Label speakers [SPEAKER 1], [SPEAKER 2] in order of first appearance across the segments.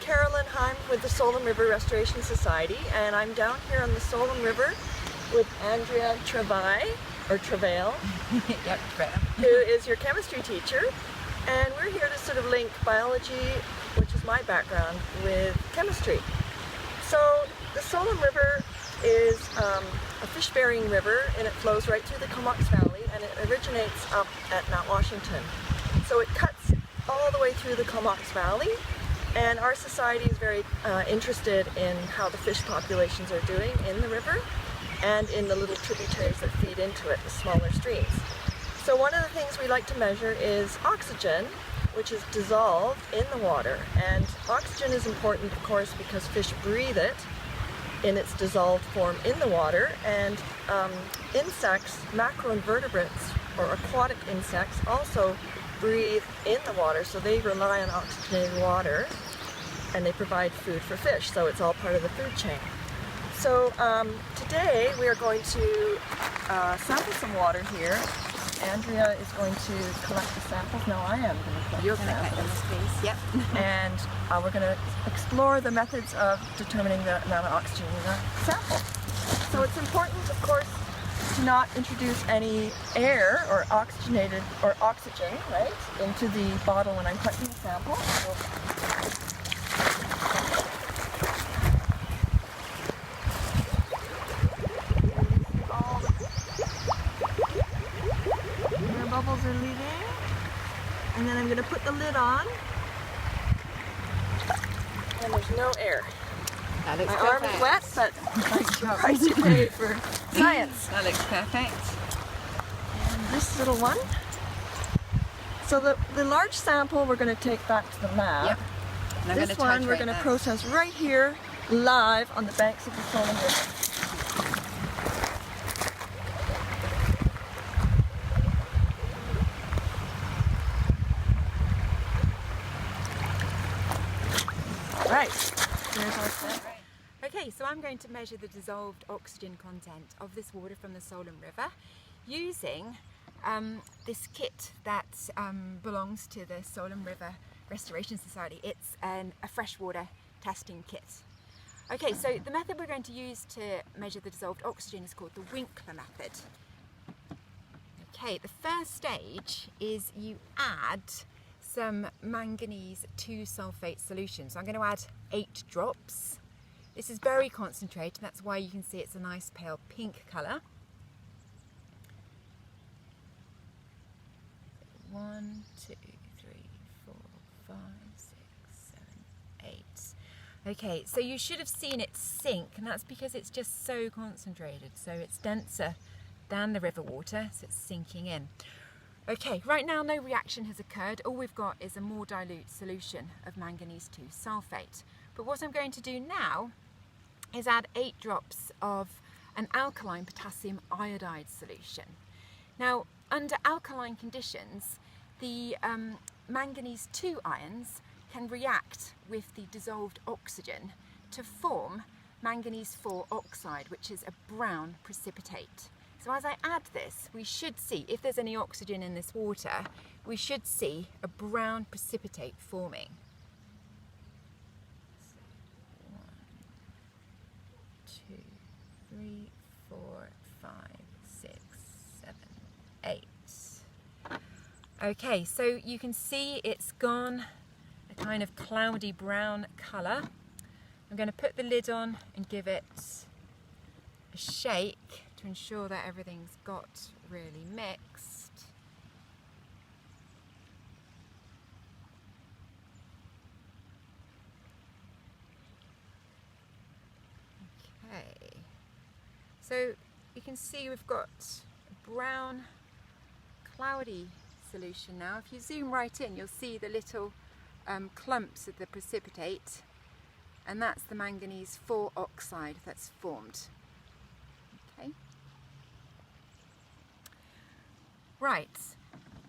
[SPEAKER 1] Carolyn Heim with the Tsolum River Restoration Society, and I'm down here on the Tsolum River with Andrea Travail,
[SPEAKER 2] Yep,
[SPEAKER 1] who is your chemistry teacher, and we're here to sort of link biology, which is my background, with chemistry. So the Tsolum River is a fish-bearing river, and it flows right through the Comox Valley, and it originates up at Mount Washington. So it cuts all the way through the Comox Valley, and our society is very interested in how the fish populations are doing in the river and in the little tributaries that feed into it, the smaller streams. So one of the things we like to measure is oxygen, which is dissolved in the water. And oxygen is important, of course, because fish breathe it in its dissolved form in the water, and insects, macroinvertebrates or aquatic insects, also breathe in the water, so they rely on oxygenated water and they provide food for fish, so it's all part of the food chain. So today we are going to sample some water here. Andrea is going to collect the samples. No, I am going to collect your samples.
[SPEAKER 2] Yep.
[SPEAKER 1] And we're going to explore the methods of determining the amount of oxygen in a sample. So it's important, of course, to not introduce any air or oxygenated or oxygen, right, into the bottle when I'm collecting the sample. So bubbles are leaving, and then I'm going to put the lid on, and there's no air.
[SPEAKER 2] That looks
[SPEAKER 1] My
[SPEAKER 2] perfect.
[SPEAKER 1] arm is wet, but price you pay for science.
[SPEAKER 2] That looks perfect.
[SPEAKER 1] And this little one. So the large sample we're going to take back to the lab.
[SPEAKER 2] Yep. And I'm
[SPEAKER 1] This one we're going to process right here, live on the banks of the Tsolum River. Right, there's our set.
[SPEAKER 2] Okay, so I'm going to measure the dissolved oxygen content of this water from the Tsolum River using this kit that belongs to the Tsolum River Restoration Society. It's a freshwater testing kit. Okay, so the method we're going to use to measure the dissolved oxygen is called the Winkler method. Okay, the first stage is you add some manganese 2-sulfate solution. So I'm going to add 8 drops. This is very concentrated, that's why you can see it's a nice pale pink colour. 1, 2, 3, 4, 5, 6, 7, 8. Okay, so you should have seen it sink, and that's because it's just so concentrated. So it's denser than the river water, so it's sinking in. Okay, right now no reaction has occurred. All we've got is a more dilute solution of manganese 2-sulfate. But what I'm going to do now is add 8 drops of an alkaline potassium iodide solution. Now, under alkaline conditions, the manganese 2 ions can react with the dissolved oxygen to form manganese 4 oxide, which is a brown precipitate. So as I add this, we should see, if there's any oxygen in this water, we should see a brown precipitate forming. So 1, 2, 3, 4, 5, 6, 7, 8. Okay, so you can see it's gone a kind of cloudy brown colour. I'm going to put the lid on and give it a shake to ensure that everything's got really mixed. Okay, so you can see we've got a brown cloudy solution now. If you zoom right in, you'll see the little clumps of the precipitate, and that's the manganese 4 oxide that's formed. Okay. Right,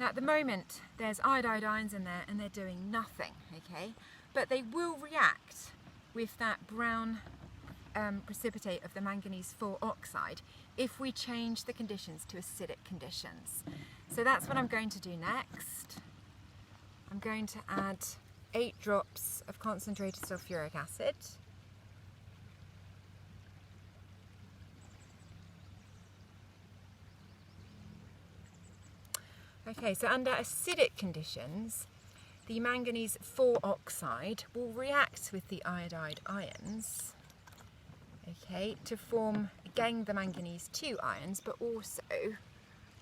[SPEAKER 2] now at the moment there's iodide ions in there and they're doing nothing, okay, but they will react with that brown precipitate of the manganese 4 oxide if we change the conditions to acidic conditions. So that's what I'm going to do next. I'm going to add 8 drops of concentrated sulfuric acid. Okay, so under acidic conditions, the manganese 4 oxide will react with the iodide ions, okay, to form again the manganese 2 ions, but also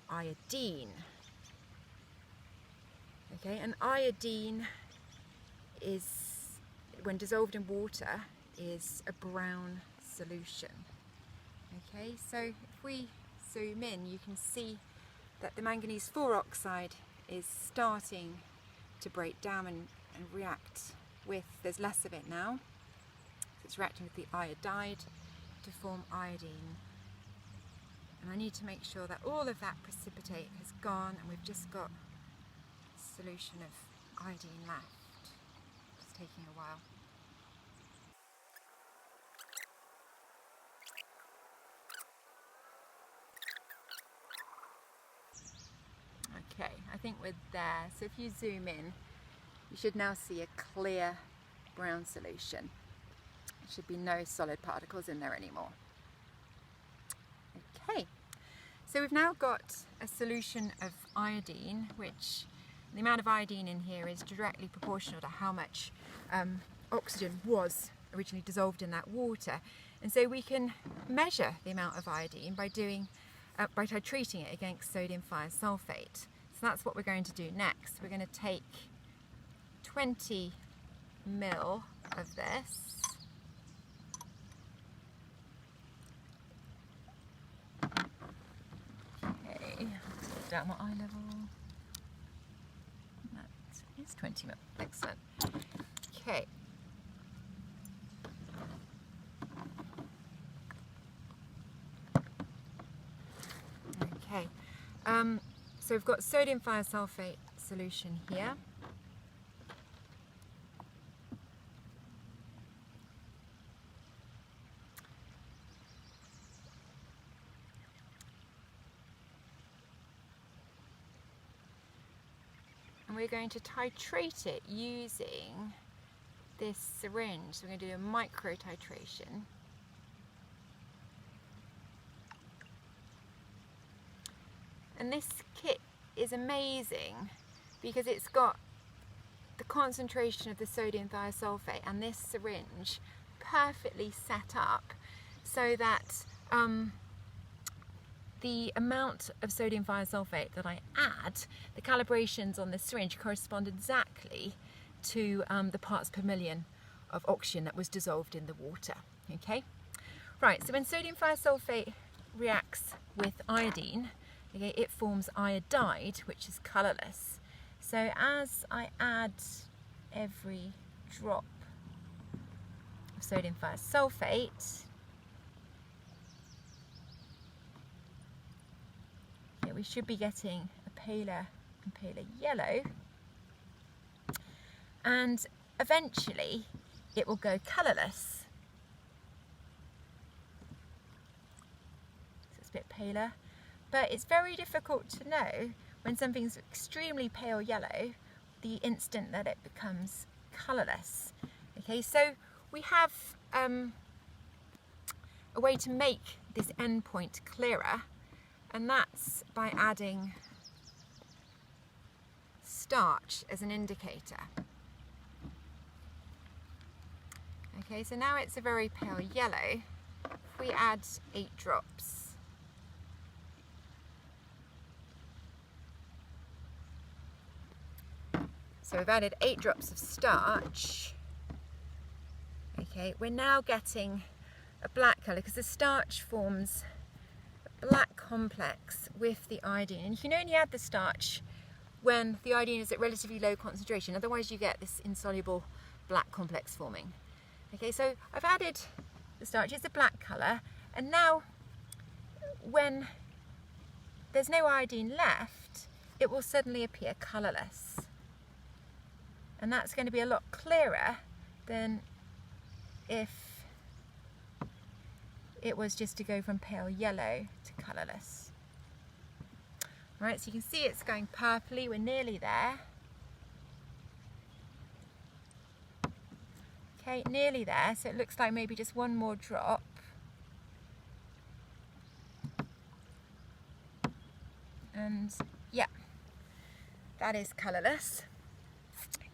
[SPEAKER 2] iodine. Okay, and iodine is, when dissolved in water, is a brown solution. Okay, so if we zoom in, you can see that the manganese 4 oxide is starting to break down and react with, there's less of it now, so it's reacting with the iodide to form iodine. And I need to make sure that all of that precipitate has gone and we've just got a solution of iodine left. It's taking a while. Okay, I think we're there. So if you zoom in, you should now see a clear brown solution. There should be no solid particles in there anymore. Okay, so we've now got a solution of iodine, which the amount of iodine in here is directly proportional to how much oxygen was originally dissolved in that water. And so we can measure the amount of iodine by titrating it against sodium thiosulfate. So that's what we're going to do next. We're going to take 20 ml of this. Okay, put down my eye level. That is 20 ml. Excellent. Okay. Okay. So we've got sodium thiosulfate solution here. And we're going to titrate it using this syringe. So we're going to do a micro titration. And this kit is amazing because it's got the concentration of the sodium thiosulfate and this syringe perfectly set up so that the amount of sodium thiosulfate that I add, the calibrations on the syringe correspond exactly to the parts per million of oxygen that was dissolved in the water. Okay, right, so when sodium thiosulfate reacts with iodine, okay, it forms iodide, which is colourless. So as I add every drop of sodium thiosulfate, okay, we should be getting a paler and paler yellow, and eventually it will go colourless. So it's a bit paler. But it's very difficult to know when something's extremely pale yellow the instant that it becomes colourless. Okay, so we have a way to make this endpoint clearer, and that's by adding starch as an indicator. Okay, so now it's a very pale yellow. If we add 8 drops, so we've added 8 drops of starch. Okay, we're now getting a black colour because the starch forms a black complex with the iodine. And you can only add the starch when the iodine is at relatively low concentration, otherwise you get this insoluble black complex forming. Okay, so I've added the starch, it's a black colour, and now when there's no iodine left, it will suddenly appear colourless. And that's going to be a lot clearer than if it was just to go from pale yellow to colourless. Right, so you can see it's going purpley, we're nearly there. Okay, nearly there, so it looks like maybe just one more drop. And yeah, that is colourless.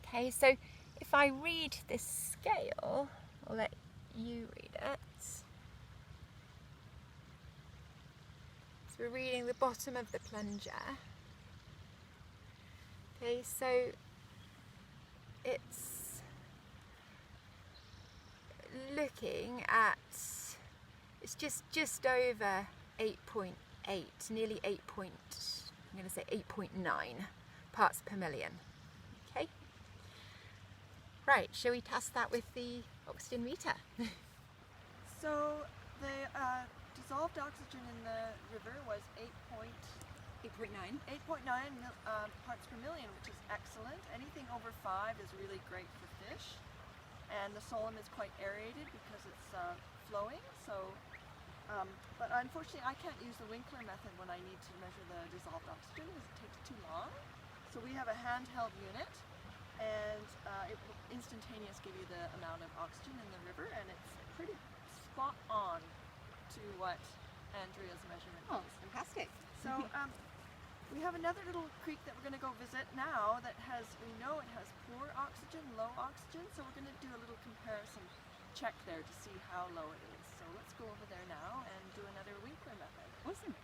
[SPEAKER 2] Okay, so if I read this scale, I'll let you read it. So we're reading the bottom of the plunger. Okay, so it's looking at, it's just over 8.8, nearly 8 point, I'm going to say 8.9 parts per million. Okay, right, shall we test that with the oxygen meter?
[SPEAKER 1] So the dissolved oxygen in the river was 8.9 parts per million, which is excellent. Anything over 5 is really great for fish. And the Tsolum is quite aerated because it's flowing. So, but unfortunately I can't use the Winkler method when I need to measure the dissolved oxygen because it takes too long. So we have a handheld unit, and it will instantaneously give you the amount of oxygen in the river, and it's pretty spot on to what Andrea's measurement is.
[SPEAKER 2] Fantastic.
[SPEAKER 1] So we have another little creek that we're going to go visit now that has, we know it has poor oxygen, low oxygen, so we're going to do a little comparison check there to see how low it is. So let's go over there now and do another Winkler method.
[SPEAKER 2] Awesome.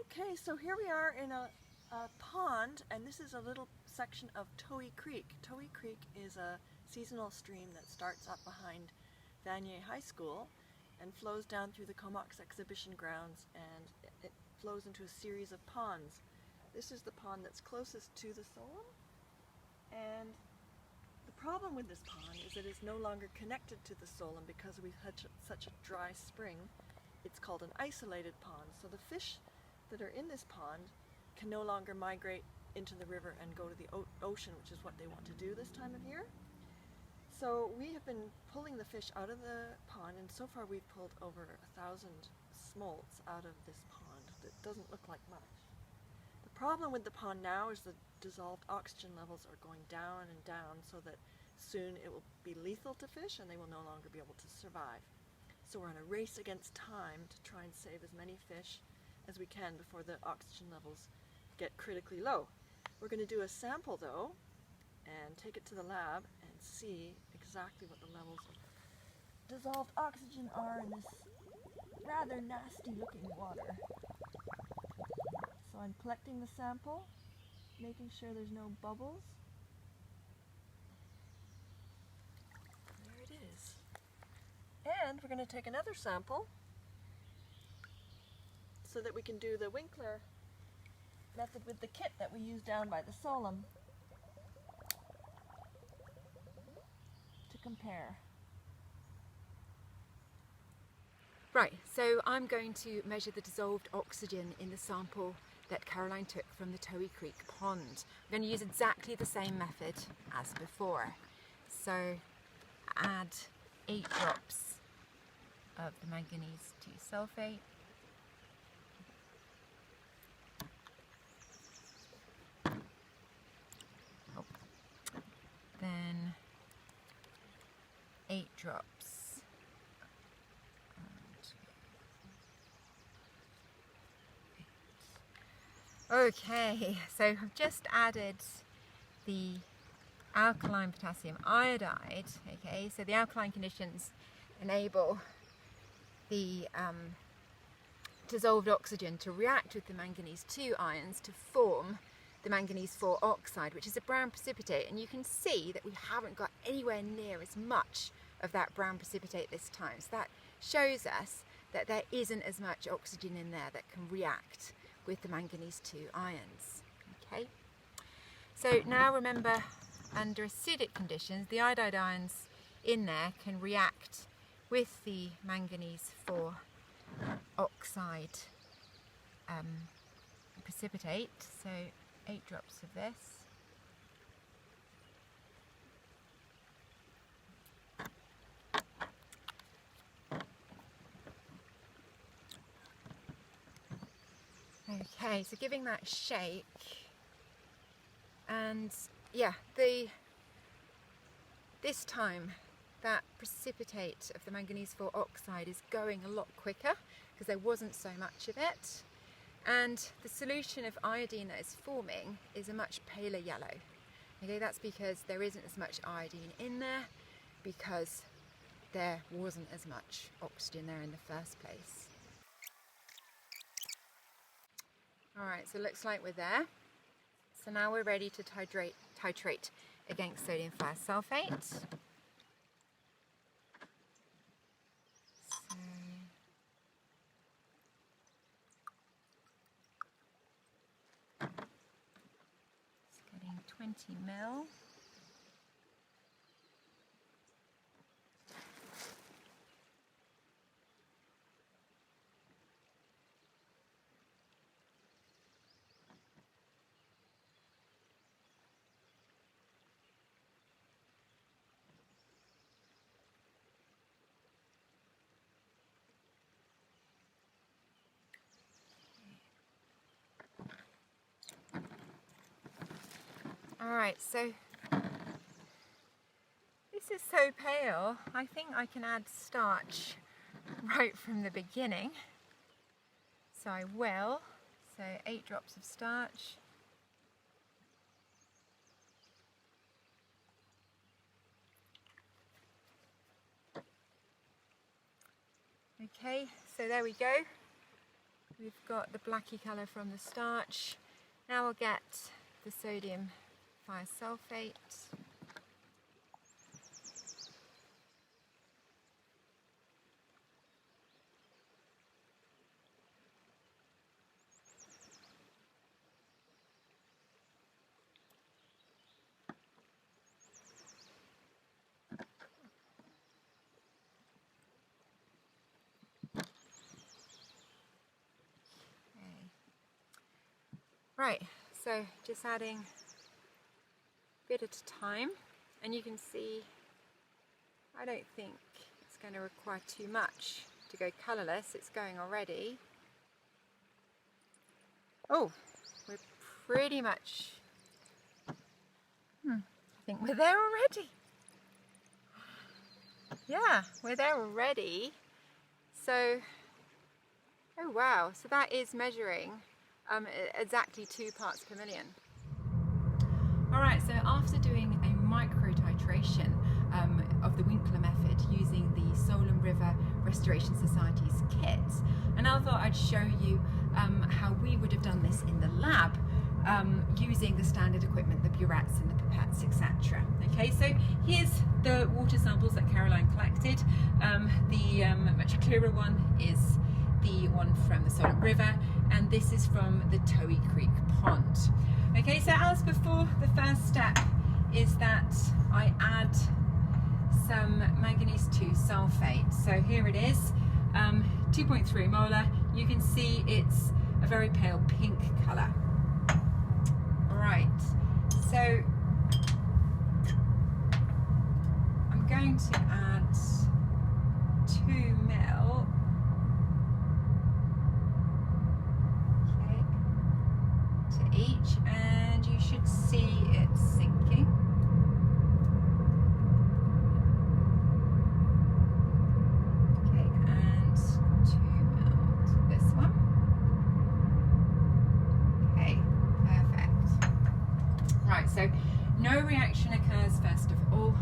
[SPEAKER 1] Okay, so here we are in a pond, and this is a little section of Towhee Creek. Towhee Creek is a seasonal stream that starts up behind Vanier High School and flows down through the Comox exhibition grounds, and it flows into a series of ponds. This is the pond that's closest to the Tsolum, and the problem with this pond is that it's no longer connected to the Tsolum because we've had such a dry spring. It's called an isolated pond, so the fish that are in this pond can no longer migrate into the river and go to the ocean, which is what they want to do this time of year. So we have been pulling the fish out of the pond, and so far we've pulled over 1,000 smolts out of this pond. It doesn't look like much. The problem with the pond now is the dissolved oxygen levels are going down and down, so that soon it will be lethal to fish and they will no longer be able to survive. So we're on a race against time to try and save as many fish as we can before the oxygen levels get critically low. We're going to do a sample though and take it to the lab and see exactly what the levels of dissolved oxygen are in this rather nasty looking water. So I'm collecting the sample, making sure there's no bubbles. There it is. And we're going to take another sample so that we can do the Winkler method with the kit that we use down by the Tsolum to compare.
[SPEAKER 2] Right, so I'm going to measure the dissolved oxygen in the sample that Caroline took from the Towhee Creek pond. I'm going to use exactly the same method as before. So add 8 drops of the manganese 2 sulfate. Then 8 drops. Okay, so I've just added the alkaline potassium iodide. Okay, so the alkaline conditions enable the dissolved oxygen to react with the manganese 2 ions to form the manganese 4 oxide, which is a brown precipitate, and you can see that we haven't got anywhere near as much of that brown precipitate this time. So that shows us that there isn't as much oxygen in there that can react with the manganese 2 ions. Okay, so now remember, under acidic conditions the iodide ions in there can react with the manganese 4 oxide precipitate. So 8 drops of this. Okay, so giving that a shake, and yeah, this time that precipitate of the manganese 4 oxide is going a lot quicker because there wasn't so much of it, and the solution of iodine that is forming is a much paler yellow. Okay, that's because there isn't as much iodine in there because there wasn't as much oxygen there in the first place. Alright, so it looks like we're there. So now we're ready to titrate against sodium thiosulfate. So it's getting 20 ml. Alright, so this is so pale, I think I can add starch right from the beginning. So I will. So 8 drops of starch. Okay, so there we go. We've got the blacky colour from the starch. Now we'll get the sodium thiosulfate. Right, so just adding a bit at a time, and you can see I don't think it's going to require too much to go colourless. It's going already. Oh, we're pretty much, I think we're there already. Yeah, we're there already. So, oh wow, so that is measuring exactly 2 parts per million. Alright, so after doing a micro titration of the Winkler method using the Tsolum River Restoration Society's kit, and I thought I'd show you how we would have done this in the lab using the standard equipment, the burettes and the pipettes, etc. Okay, so here's the water samples that Caroline collected. The much clearer one is the one from the Tsolum River, and this is from the Towhee Creek pond. Okay, so as before, the first step is that I add some manganese 2 sulfate. So here it is, 2.3 molar. You can see it's a very pale pink colour. Right, so I'm going to add 2 ml. Each, and you should see it sinking. Okay, and 2 ml to this one. Okay, perfect. Right, so no reaction occurs first of all.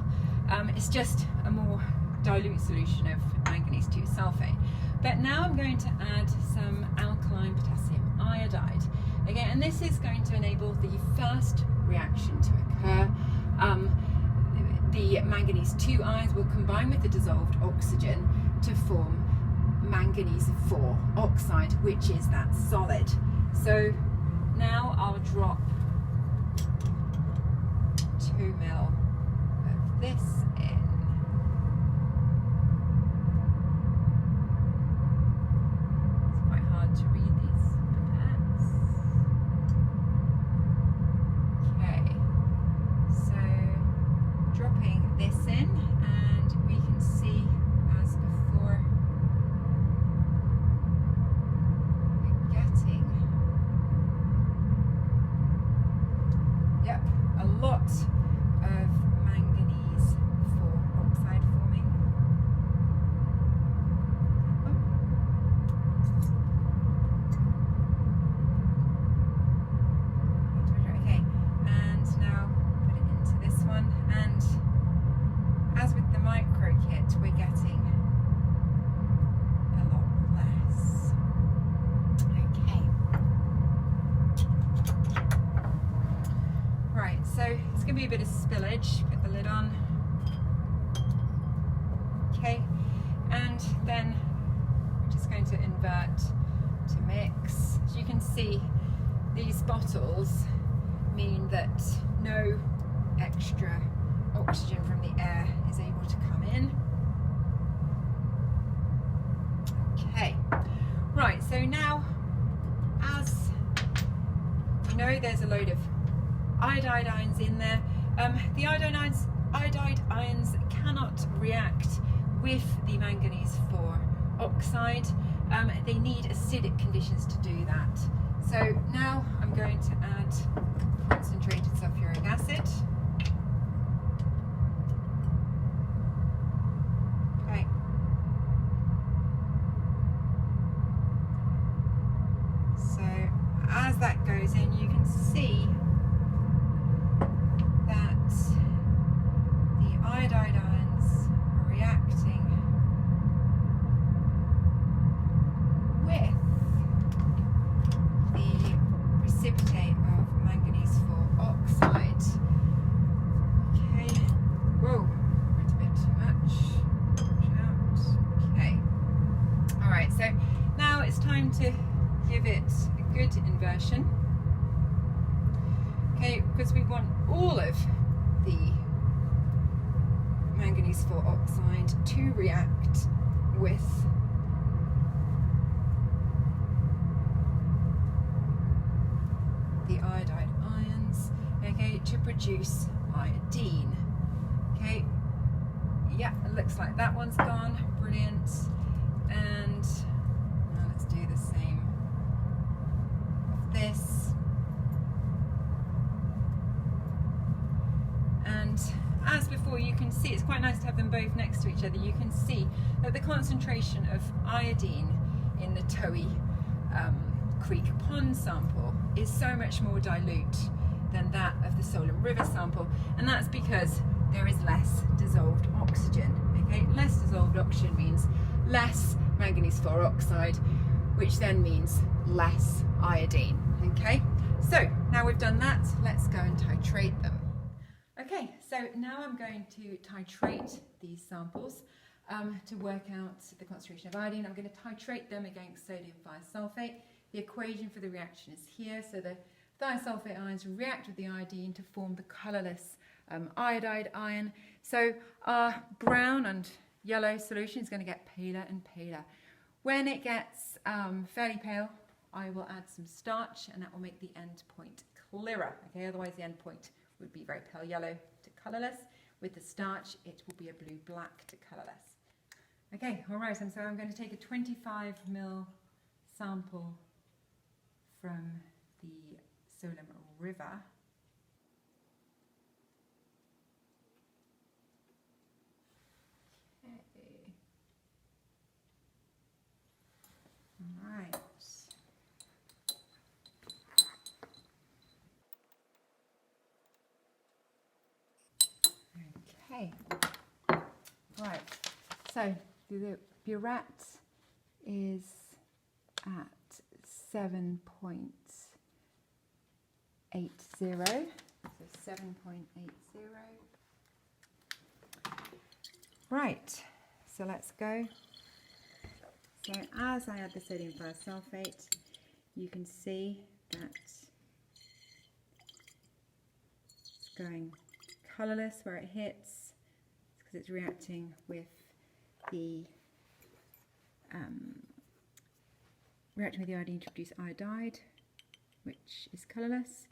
[SPEAKER 2] It's just a more dilute solution of manganese 2 sulfate. But now I'm going to add some alkaline potassium iodide. Again, and this is going to enable the first reaction to occur. The manganese 2 ions will combine with the dissolved oxygen to form manganese 4 oxide, which is that solid. So now I'll drop 2 ml of this in. It's quite hard to read these pipettes. Okay, so dropping this in, and we can see as before we're getting going to be a bit of spillage. Put the lid on. Okay, and then we're just going to invert to mix. As you can see, these bottles mean that no extra oxygen from the air is able to come in. Okay, right, so now, as you know, there's a load of iodide ions in there. The iodide ions cannot react with the manganese 4 oxide. They need acidic conditions to do that. So now I'm going to add concentrated sulfuric acid. Okay. So as that goes in, you can see that the iodide ions are reacting with the precipitate of manganese 4 oxide. Okay. Whoa, it's a bit too much. Watch out. Okay. Alright, so now it's time to give it a good inversion. Okay, because we want all of the manganese 4 oxide to react with the iodide ions, okay, to produce iodine. Okay, yeah, it looks like that one's gone. Brilliant. And now let's do the same of this. And as before, you can see, it's quite nice to have them both next to each other. You can see that the concentration of iodine in the Towhee Creek pond sample is so much more dilute than that of the Tsolum River sample, and that's because there is less dissolved oxygen. Okay, less dissolved oxygen means less manganese 4 oxide, which then means less iodine. Okay, so now we've done that, let's go and titrate them. Okay, so now I'm going to titrate these samples to work out the concentration of iodine. I'm going to titrate them against sodium thiosulfate. The equation for the reaction is here, so the thiosulfate ions react with the iodine to form the colourless iodide ion. So our brown and yellow solution is going to get paler and paler. When it gets fairly pale, I will add some starch, and that will make the end point clearer. Okay, otherwise the end point would be very pale yellow to colourless. With the starch, it will be a blue-black to colourless. Okay, all right, and so I'm going to take a 25 ml sample from the Tsolum River. Okay. All right. Okay. Right. So the burette is at 7.80. So 7.80. Right. So let's go. So as I add the sodium thiosulfate, you can see that it's going colourless where it hits, because it's reacting with the iodine to produce iodide, which is colourless.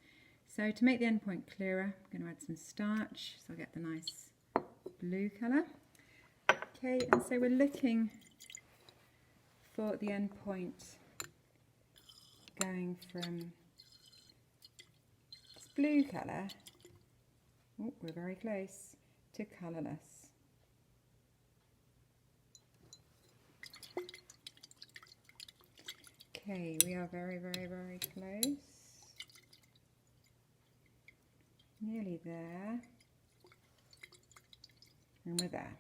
[SPEAKER 2] So to make the endpoint clearer, I'm going to add some starch, so I get the nice blue colour. Okay, and so we're looking for the endpoint going from this blue colour, oh, we're very close, to colourless. Okay, we are very, very, very close. Nearly there. And we're there.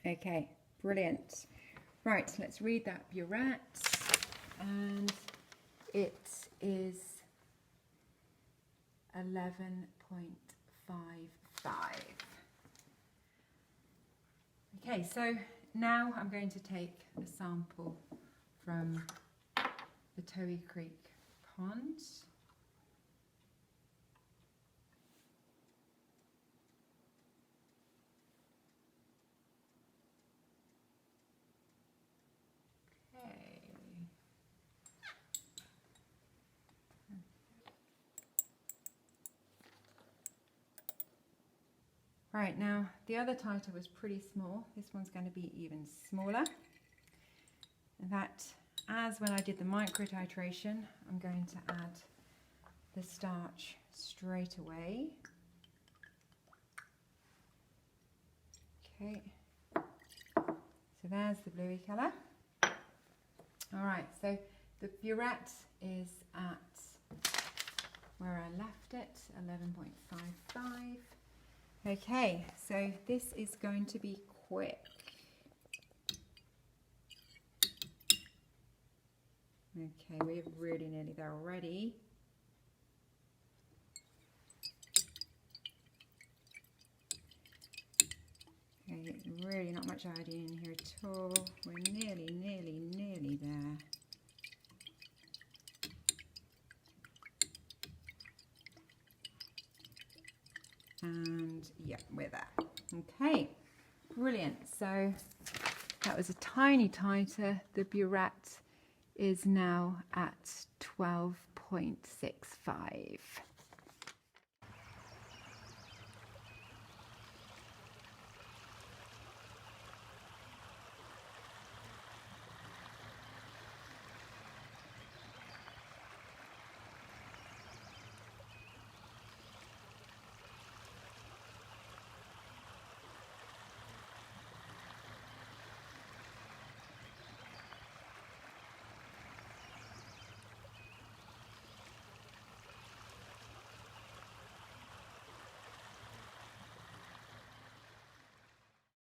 [SPEAKER 2] Okay, brilliant. Right, let's read that burette. And it is 11.5 Okay, so now I'm going to take a sample from the Towhee Creek pond. Okay. Right, now the other titer was pretty small. This one's going to be even smaller. And that, as when I did the micro titration, I'm going to add the starch straight away. Okay, so there's the bluey colour. All right, so the burette is at where I left it, 11.55. Okay, so this is going to be quick. Okay, we're really nearly there already. Okay, really not much iodine in here at all. We're nearly there. And yeah, we're there. Okay, brilliant. So that was a tiny titer. The burette is now at 12.65.